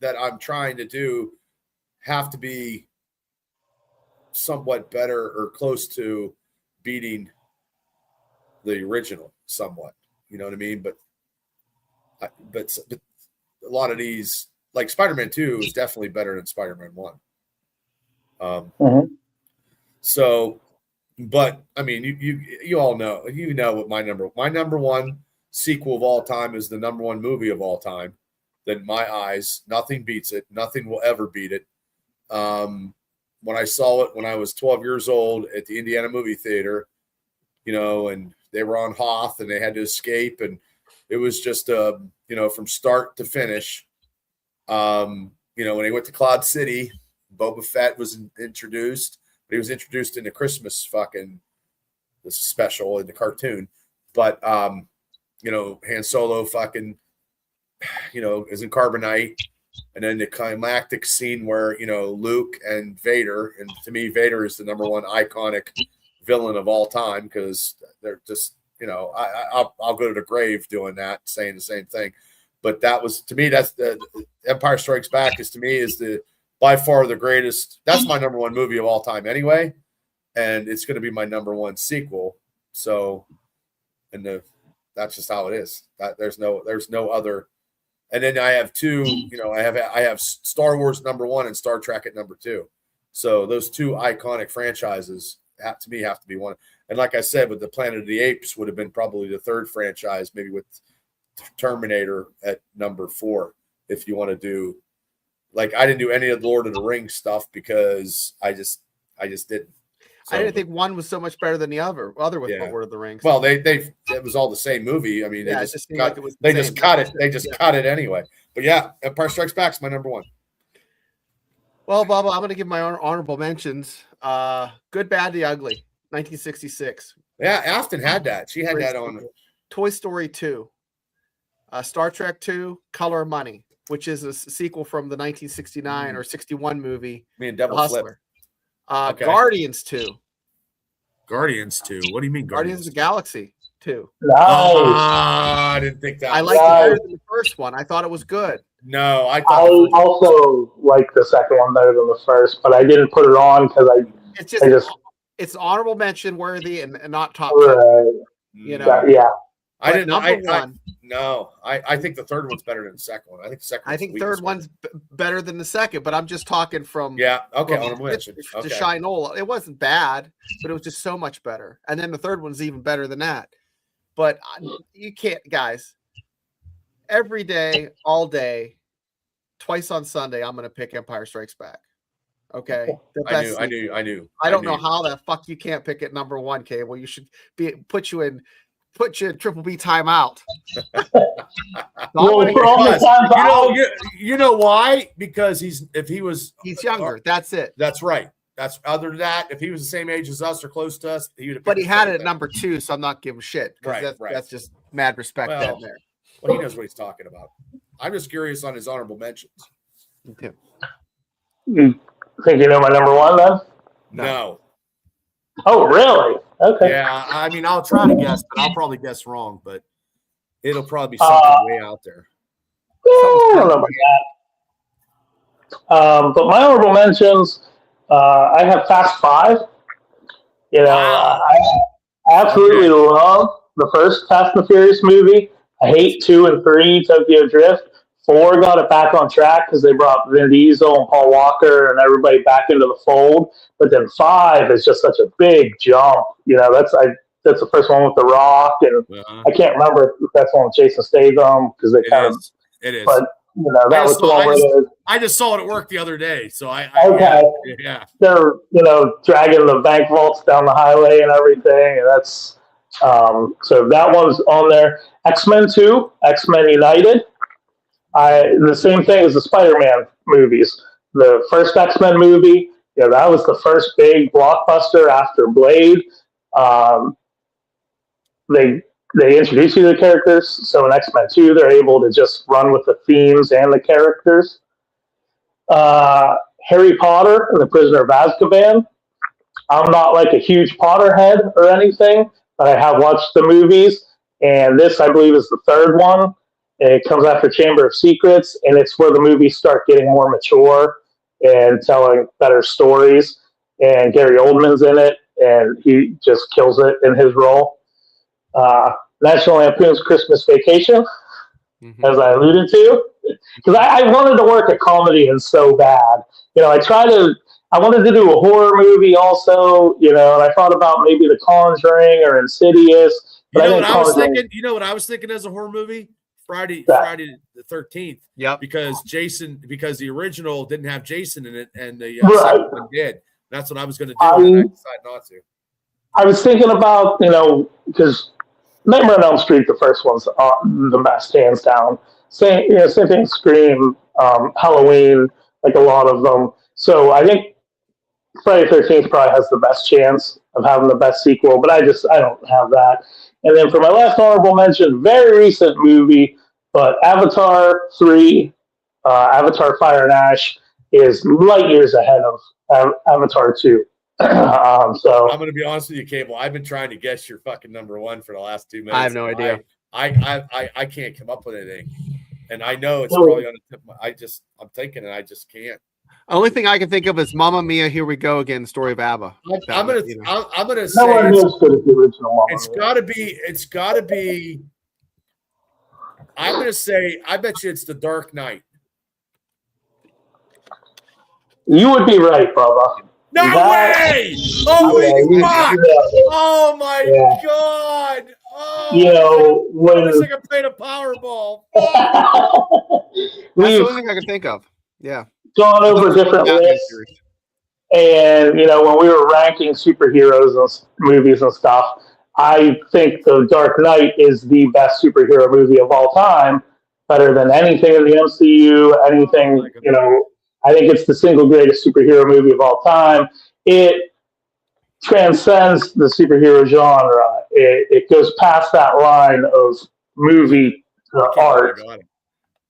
that I'm trying to do have to be somewhat better or close to beating the original somewhat. You know what I mean? But a lot of these, like Spider-Man 2 is definitely better than Spider-Man 1. So, but I mean, you all know, what my number one sequel of all time is the number one movie of all time. That in my eyes, nothing beats it. Nothing will ever beat it. When I saw it when I was 12 years old at the Indiana movie theater, and they were on Hoth and they had to escape, and it was just from start to finish. When they went to Cloud City, Boba Fett was introduced. But he was introduced in the Christmas fucking special in the cartoon. But Han Solo fucking, is in carbonite. And then the climactic scene where, Luke and Vader, and to me, Vader is the number one iconic villain of all time because they're just, I'll go to the grave doing that, saying the same thing. But that was, to me, that's the Empire Strikes Back is by far the greatest. That's my number one movie of all time anyway. And it's going to be my number one sequel. So, that's just how it is. There's no other. And then I have two, I have Star Wars #1 and Star Trek at #2. So those two iconic franchises have to be one. And like I said, with the Planet of the Apes would have been probably the third franchise, maybe with Terminator at #4. If you want to do, like, I didn't do any of the Lord of the Rings stuff because I just didn't. So, I didn't think one was so much better than the other with Lord of the Rings. Well, it was all the same movie. I mean, they just cut it anyway. But yeah, Empire Strikes Back is my number one. Well, Bubba, I'm going to give my honorable mentions. Good, Bad, the Ugly, 1966. Yeah, Afton had that. She had that on. Toy Story 2. Star Trek 2, Color of Money, which is a sequel from the 1969 or 61 movie. Me and Devil Hustler. Flip. Guardians 2. Guardians 2. What do you mean Guardians Guardians? of the Galaxy 2. I didn't think that. I liked it better than the first one. I thought it was good. No, I I thought the first also like the second one better than the first, but I didn't put it on because it's honorable mention worthy and not top 10. You know, yeah. I didn't. I think the third one's better than the second one. I think the second. I think third one's better than the second, but I'm just talking from honorable mention to Shinola. It wasn't bad, but it was just so much better. And then the third one's even better than that. But you can't, guys. Every day, all day, twice on Sunday, I'm going to pick Empire Strikes Back. Okay, I knew. I don't know how the fuck you can't pick it number one, Cable. You should put you in triple B timeout. You know why? Because he's younger. That's it. That's right. That's other than that. If he was the same age as us or close to us, he would have. But he had it at number 2, so I'm not giving shit. Right. That's just mad respect down there. Well, he knows what he's talking about. I'm just curious on his honorable mentions. Okay. You think you know my number one then? No. Oh, really? Okay. Yeah, I mean, I'll try to guess, but I'll probably guess wrong. But it'll probably be something way out there. Yeah, I don't know about that. But my honorable mentions, I have Fast 5. You know, I absolutely love the first Fast and the Furious movie. I hate 2 and 3, Tokyo Drift. 4 got it back on track because they brought Vin Diesel and Paul Walker and everybody back into the fold. But then 5 is just such a big jump. You know, that's the first one with The Rock, and I can't remember if that's one with Jason Statham because they kind of. It is. But you know, that was the one where I just saw it at work the other day, so yeah. They're dragging the bank vaults down the highway and everything, and that's so that one's on there. X-Men 2, X-Men United. The same thing as the Spider-Man movies. The first X-Men movie, that was the first big blockbuster after Blade. They introduce you to the characters, so in X-Men 2, they're able to just run with the themes and the characters. Harry Potter and the Prisoner of Azkaban. I'm not like a huge Potterhead or anything, but I have watched the movies, and this, I believe, is the third one. It comes after Chamber of Secrets, and it's where the movies start getting more mature and telling better stories. And Gary Oldman's in it, and he just kills it in his role. National Lampoon's Christmas Vacation, as I alluded to, because I wanted to work a comedy and so bad. I wanted to do a horror movie also, and I thought about maybe The Conjuring or Insidious. You know what I was thinking? You know what I was thinking as a horror movie? Friday the 13th. Yeah. Because the original didn't have Jason in it, and the second one did. That's what I was going to do, and I decided not to. I was thinking about, because Nightmare on Elm Street, the first one's the best, hands down. Same thing, Scream, Halloween, like a lot of them. So I think Friday the 13th probably has the best chance of having the best sequel, but I don't have that. And then for my last honorable mention, very recent movie, but Avatar 3, Avatar Fire and Ash, is light years ahead of Avatar 2. So I'm going to be honest with you, Cable. I've been trying to guess your fucking number one for the last 2 minutes. I have no idea. I can't come up with anything, and I know it's probably on the tip. I'm thinking, and I just can't. Only thing I can think of is Mamma Mia, Here We Go Again, the story of ABBA. I'm gonna say the original Mamma it's gotta be. I'm gonna say I bet you it's The Dark Knight. You would be right, Bubba. No way! Holy fuck! Oh my god! Oh, when I wish I could play the Powerball. That's the only thing I can think of. Yeah. Gone over different lists, and when we were ranking superheroes and movies and stuff, I think The Dark Knight is the best superhero movie of all time, better than anything in the MCU, anything, I think it's the single greatest superhero movie of all time. It transcends the superhero genre. It goes past that line of movie to art.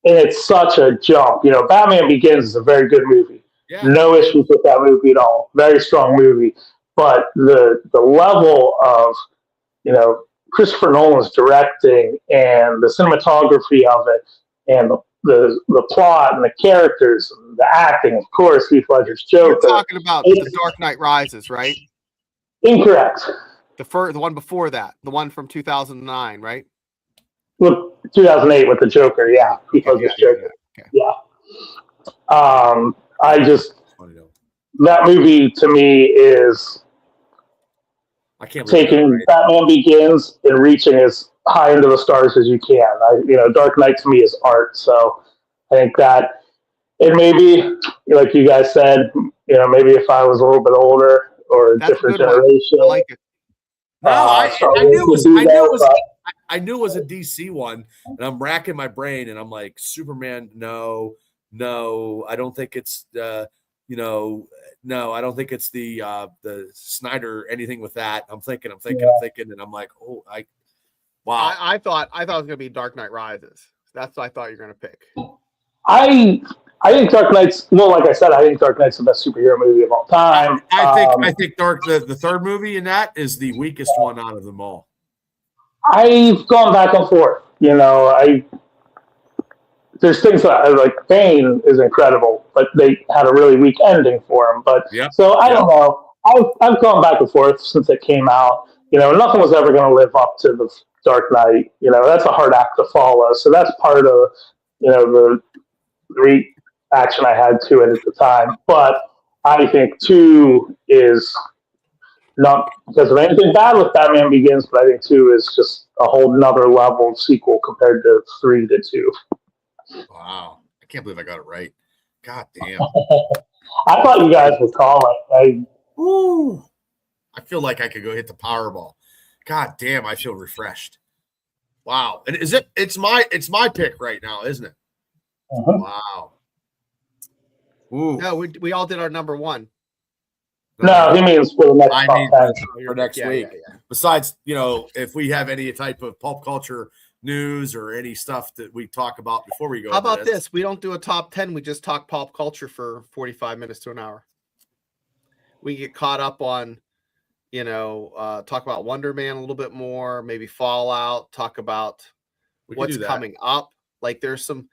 And it's such a jump. Batman Begins is a very good movie. Yeah. No issues with that movie at all. Very strong movie. but the level of, you know, Christopher Nolan's directing and the cinematography of it and the plot and the characters and the acting, of course, Heath Ledger's Joker. You're talking about The Dark Knight Rises, right? Incorrect. The one before that, the one from 2009, right? Well, 2008 with the Joker, yeah. Heath Ledger's Joker. Yeah. I just, that movie to me is I can't taking Batman Begins and reaching as high into the stars as you can. Dark Knight to me is art, so I think that, and maybe, like you guys said, maybe if I was a little bit older or a different generation. I like it. No, I knew it was a DC one, and I'm racking my brain, and I'm like, Superman, no, I don't think it's no, I don't think it's the Snyder anything with that. I'm thinking, and I'm like, wow. I thought it was gonna be Dark Knight Rises. That's what I thought you were gonna pick. I think Dark Knight's, well, like I said, I think Dark Knight's the best superhero movie of all time. I think the third movie in that is the weakest one out of them all. I've gone back and forth. There's things that, like, Bane is incredible, but they had a really weak ending for him. But so I don't know. I've gone back and forth since it came out. Nothing was ever going to live up to the Dark Knight. That's a hard act to follow. So that's part of the reaction I had to it at the time. But I think 2 is not because of anything bad with Batman Begins, but I think 2 is just a whole nother level of sequel compared to 3 to 2. Wow. I can't believe I got it right. God damn. I thought you guys would call it. I feel like I could go hit the Powerball. God damn, I feel refreshed. Wow. And it's my pick right now, isn't it? Uh-huh. Wow. Ooh. No, we all did our number 1. No, he means for the next for next week. Yeah. Besides, if we have any type of pulp culture news or any stuff that we talk about before we go. How about this? We don't do a top 10. We just talk pulp culture for 45 minutes to an hour. We get caught up on, talk about WonderMan a little bit more, maybe Fallout, talk about what's coming up. Like there's some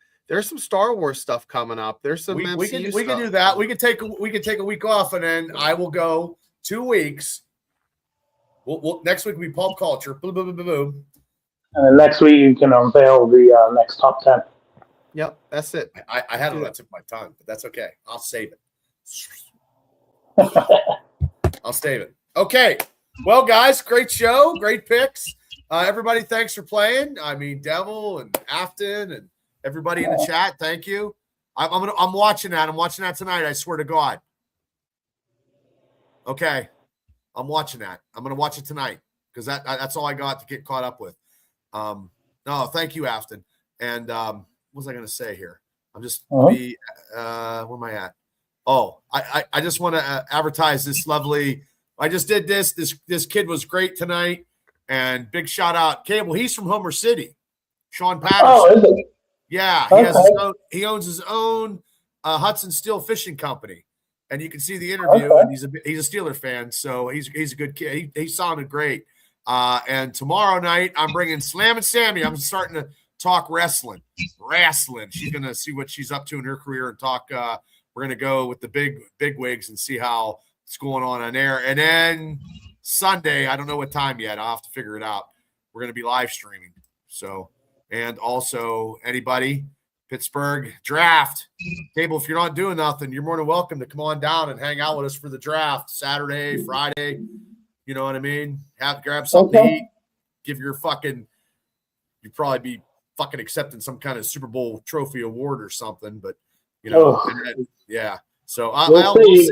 Star Wars stuff coming up. There's some MCU stuff. We can do that. We can take a week off, and then I will go 2 weeks. We'll next week will be pulp culture. Boom, boom, boom, boom, boom. And next week you can unveil the next top 10. Yep, that's it. I had it on the tip of my tongue, but that's okay. I'll save it. I'll save it. Okay. Well, guys, great show. Great picks. Everybody, thanks for playing. I mean, Devil and Afton and everybody in the chat, thank you. I'm watching that. I'm watching that tonight. I swear to God. Okay. I'm watching that. I'm going to watch it tonight because that's all I got to get caught up with. No, thank you, Afton. And what was I going to say here? I'm just where am I at? Oh, I just want to advertise this lovely. I just did this. This kid was great tonight, and big shout out, Cable. He's from Homer City, Sean Patterson. Oh, is it? Yeah, he owns his own Hudson Steel Fishing Company, and you can see the interview. And he's a Steeler fan, so he's a good kid. He sounded great. And tomorrow night, I'm bringing Slam and Sammy. I'm starting to talk wrestling. She's going to see what she's up to in her career and talk. We're going to go with the big wigs and see how it's going on there. And then Sunday, I don't know what time yet. I'll have to figure it out. We're going to be live streaming. So, and also anybody, Pittsburgh draft Cable. If you're not doing nothing, you're more than welcome to come on down and hang out with us for the draft Saturday, Friday. You know what I mean? Grab something to eat. Give your you'd probably be fucking accepting some kind of Super Bowl trophy award or something, but yeah. So we'll see.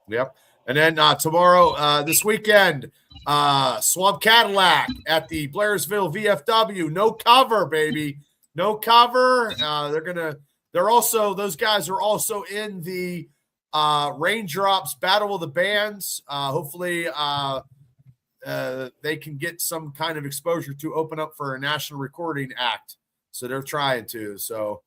Yep. And then tomorrow, this weekend, Swamp Cadillac at the Blairsville VFW. No cover, baby. No cover. Those guys are also in the Raindrops Battle of the Bands. Hopefully they can get some kind of exposure to open up for a national recording act. So they're trying to. So,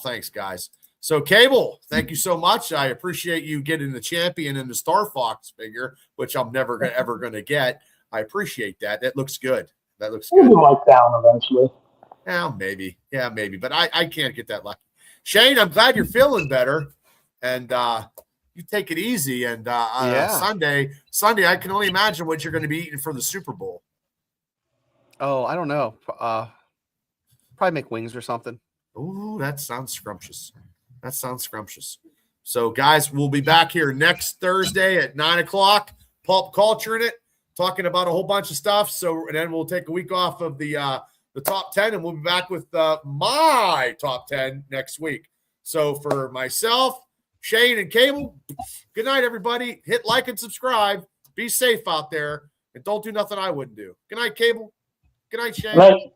thanks, guys. So, Cable, thank you so much. I appreciate you getting the champion in the Star Fox figure, which I'm never ever going to get. I appreciate that. That looks good. That looks good. We'll be down eventually. Yeah, maybe. Yeah, maybe. But I can't get that lucky. Shane, I'm glad you're feeling better. And you take it easy. And Sunday, I can only imagine what you're going to be eating for the Super Bowl. Oh, I don't know. Probably make wings or something. Oh, that sounds scrumptious. So, guys, we'll be back here next Thursday at 9:00. Pulp Culture in it, talking about a whole bunch of stuff. So, and then we'll take a week off of the top 10, and we'll be back with my top 10 next week. So, for myself, Shane, and Cable, good night, everybody. Hit like and subscribe. Be safe out there, and don't do nothing I wouldn't do. Good night, Cable. Good night, Shane. Good night.